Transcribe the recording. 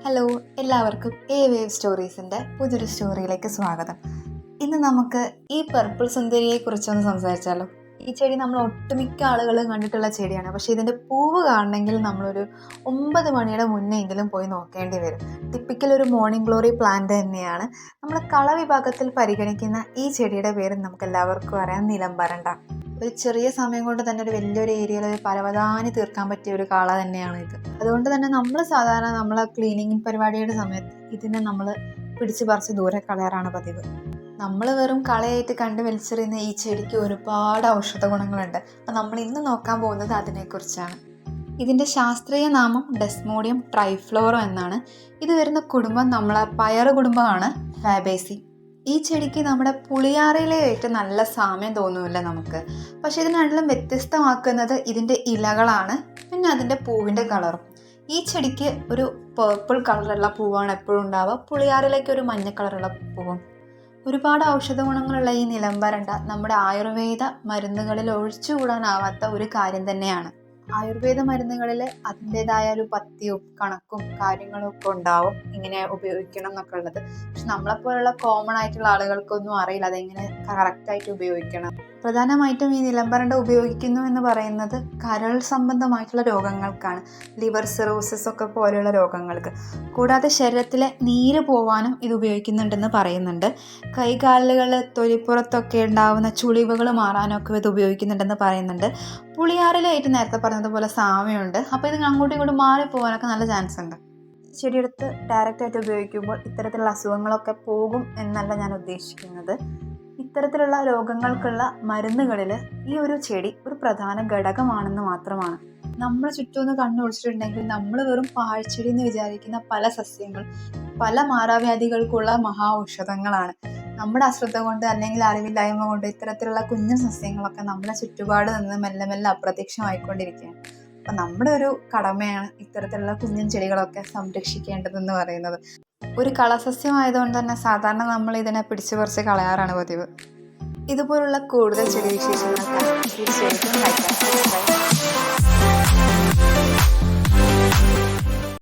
Hello, എല്ലാവർക്കും A wave സ്റ്റോറീസിൻ്റെ പുതിയൊരു സ്റ്റോറിയിലേക്ക് സ്വാഗതം. ഇന്ന് നമുക്ക് ഈ പർപ്പിൾ സുന്ദരിയെ കുറിച്ചൊന്ന് സംസാരിച്ചാലോ. ഈ ചെടി നമ്മൾ ഒട്ടുമിക്ക ആളുകളും കണ്ടിട്ടുള്ള ചെടിയാണ്. പക്ഷേ ഇതിൻ്റെ പൂവ് കാണണമെങ്കിൽ നമ്മളൊരു 9 മണിയുടെ മുന്നെങ്കിലും പോയി നോക്കേണ്ടി വരും. ടിപ്പിക്കൽ ഒരു മോർണിംഗ് ഗ്ലോറി പ്ലാന്റ് തന്നെയാണ്. നമ്മൾ കള വിഭാഗത്തിൽ പരിഗണിക്കുന്ന ഈ ചെടിയുടെ പേര് നമുക്ക് എല്ലാവർക്കും അറിയാം, നിലംപരണ്ട. ഒരു ചെറിയ സമയം കൊണ്ട് തന്നെ ഒരു വലിയൊരു ഏരിയയിൽ ഒരു പരവതാനി തീർക്കാൻ പറ്റിയ ഒരു കള തന്നെയാണ് ഇത്. അതുകൊണ്ട് തന്നെ നമ്മൾ സാധാരണ നമ്മളെ ക്ലീനിങ് പരിപാടിയുടെ സമയത്ത് ഇതിനെ നമ്മൾ പിടിച്ച് പറിച്ച് ദൂരെ കളയാറാണ് പതിവ്. നമ്മൾ വെറും കളയായിട്ട് കണ്ട് വലിച്ചെറിയുന്ന ഈ ചെടിക്ക് ഒരുപാട് ഔഷധ ഗുണങ്ങളുണ്ട്. അപ്പം നമ്മൾ ഇന്ന് നോക്കാൻ പോകുന്നത് അതിനെക്കുറിച്ചാണ്. ഇതിൻ്റെ ശാസ്ത്രീയ നാമം ഡെസ്മോഡിയം ട്രൈഫ്ലോറോ എന്നാണ്. ഇത് വരുന്ന കുടുംബം നമ്മളെ പയറ് കുടുംബമാണ്, ഫാബേസി. ഈ ചെടിക്ക് നമ്മുടെ പുളിയാറിലയായിട്ട് നല്ല സാമ്യം തോന്നുന്നില്ല നമുക്ക്. പക്ഷെ ഇതിനെല്ലാം വ്യത്യസ്തമാക്കുന്നത് ഇതിൻ്റെ ഇലകളാണ്, പിന്നെ അതിൻ്റെ പൂവിൻ്റെ കളറും. ഈ ചെടിക്ക് ഒരു പേർപ്പിൾ കളറുള്ള പൂവാണ് എപ്പോഴും ഉണ്ടാവുക, പുളിയാറിലേക്ക് ഒരു മഞ്ഞ കളറുള്ള പൂവും. ഒരുപാട് ഔഷധ ഗുണങ്ങളുള്ള ഈ നിലംപരണ്ട നമ്മുടെ ആയുർവേദ മരുന്നുകളിൽ ഒഴിച്ചുകൂടാനാവാത്ത ഒരു കാര്യം തന്നെയാണ്. ആയുർവേദ മരുന്നുകളിൽ അതിൻ്റെതായ ഒരു പഥ്യവും കണക്കും കാര്യങ്ങളും ഒക്കെ ഉണ്ടാവും, ഇങ്ങനെ ഉപയോഗിക്കണം എന്നൊക്കെ ഉള്ളത്. പക്ഷെ നമ്മളെപ്പോലുള്ള കോമൺ ആയിട്ടുള്ള ആളുകൾക്കൊന്നും അറിയില്ല അതെങ്ങനെ കറക്റ്റായിട്ട് ഉപയോഗിക്കണം. പ്രധാനമായിട്ടും ഈ നിലംപരണ്ട ഉപയോഗിക്കുന്നു എന്ന് പറയുന്നത് കരൾ സംബന്ധമായിട്ടുള്ള രോഗങ്ങൾക്കാണ്, ലിവർ സിറോസിസ് ഒക്കെ പോലെയുള്ള രോഗങ്ങൾക്ക്. കൂടാതെ ശരീരത്തിലെ നീര് പോവാനും ഇത് ഉപയോഗിക്കുന്നുണ്ടെന്ന് പറയുന്നുണ്ട്. കൈകാലുകൾ തൊലിപ്പുറത്തൊക്കെ ഉണ്ടാവുന്ന ചുളിവുകൾ മാറാനൊക്കെ ഇത് ഉപയോഗിക്കുന്നുണ്ടെന്ന് പറയുന്നുണ്ട്. പുളിയാറിലായിട്ട് നേരത്തെ പറഞ്ഞതുപോലെ സാമ്യമുണ്ട്. അപ്പോൾ ഇത് അങ്ങോട്ടും ഇങ്ങോട്ടും മാറിപ്പോകാനൊക്കെ നല്ല ചാൻസ് ഉണ്ട്. ചെടിയെടുത്ത് ഡയറക്റ്റായിട്ട് ഉപയോഗിക്കുമ്പോൾ ഇത്തരത്തിലുള്ള അസുഖങ്ങളൊക്കെ പോകും എന്നല്ല ഞാൻ ഉദ്ദേശിക്കുന്നത്. ഇത്തരത്തിലുള്ള രോഗങ്ങൾക്കുള്ള മരുന്നുകളിൽ ഈ ഒരു ചെടി ഒരു പ്രധാന ഘടകമാണെന്ന് മാത്രമാണ്. നമ്മൾ ചുറ്റുമൊന്ന് കണ്ണുപിടിച്ചിട്ടുണ്ടെങ്കിൽ നമ്മൾ വെറും പാഴ്ചെടി എന്ന് വിചാരിക്കുന്ന പല സസ്യങ്ങളും പല മാറാവ്യാധികൾക്കുള്ള മഹാ ഔഷധങ്ങളാണ്. നമ്മുടെ അശ്രദ്ധ കൊണ്ട് അല്ലെങ്കിൽ അറിവില്ലായ്മ കൊണ്ട് ഇത്തരത്തിലുള്ള കുഞ്ഞു സസ്യങ്ങളൊക്കെ നമ്മുടെ ചുറ്റുപാട് നിന്ന് മെല്ലെ മെല്ലെ അപ്രത്യക്ഷമായിക്കൊണ്ടിരിക്കുകയാണ്. അപ്പം നമ്മുടെ ഒരു കടമയാണ് ഇത്തരത്തിലുള്ള കുഞ്ഞൻ ചെടികളൊക്കെ സംരക്ഷിക്കേണ്ടതെന്ന് പറയുന്നത്. ഒരു കളസസ്യമായതുകൊണ്ട് തന്നെ സാധാരണ നമ്മൾ ഇതിനെ പിടിച്ചു പറിച്ച് കളയാറാണ് പതിവ്. ഇതുപോലുള്ള കൂടുതൽ ചെടി വിശേഷങ്ങൾക്കാണ് തീർച്ചയായിട്ടും ലൈക്ക്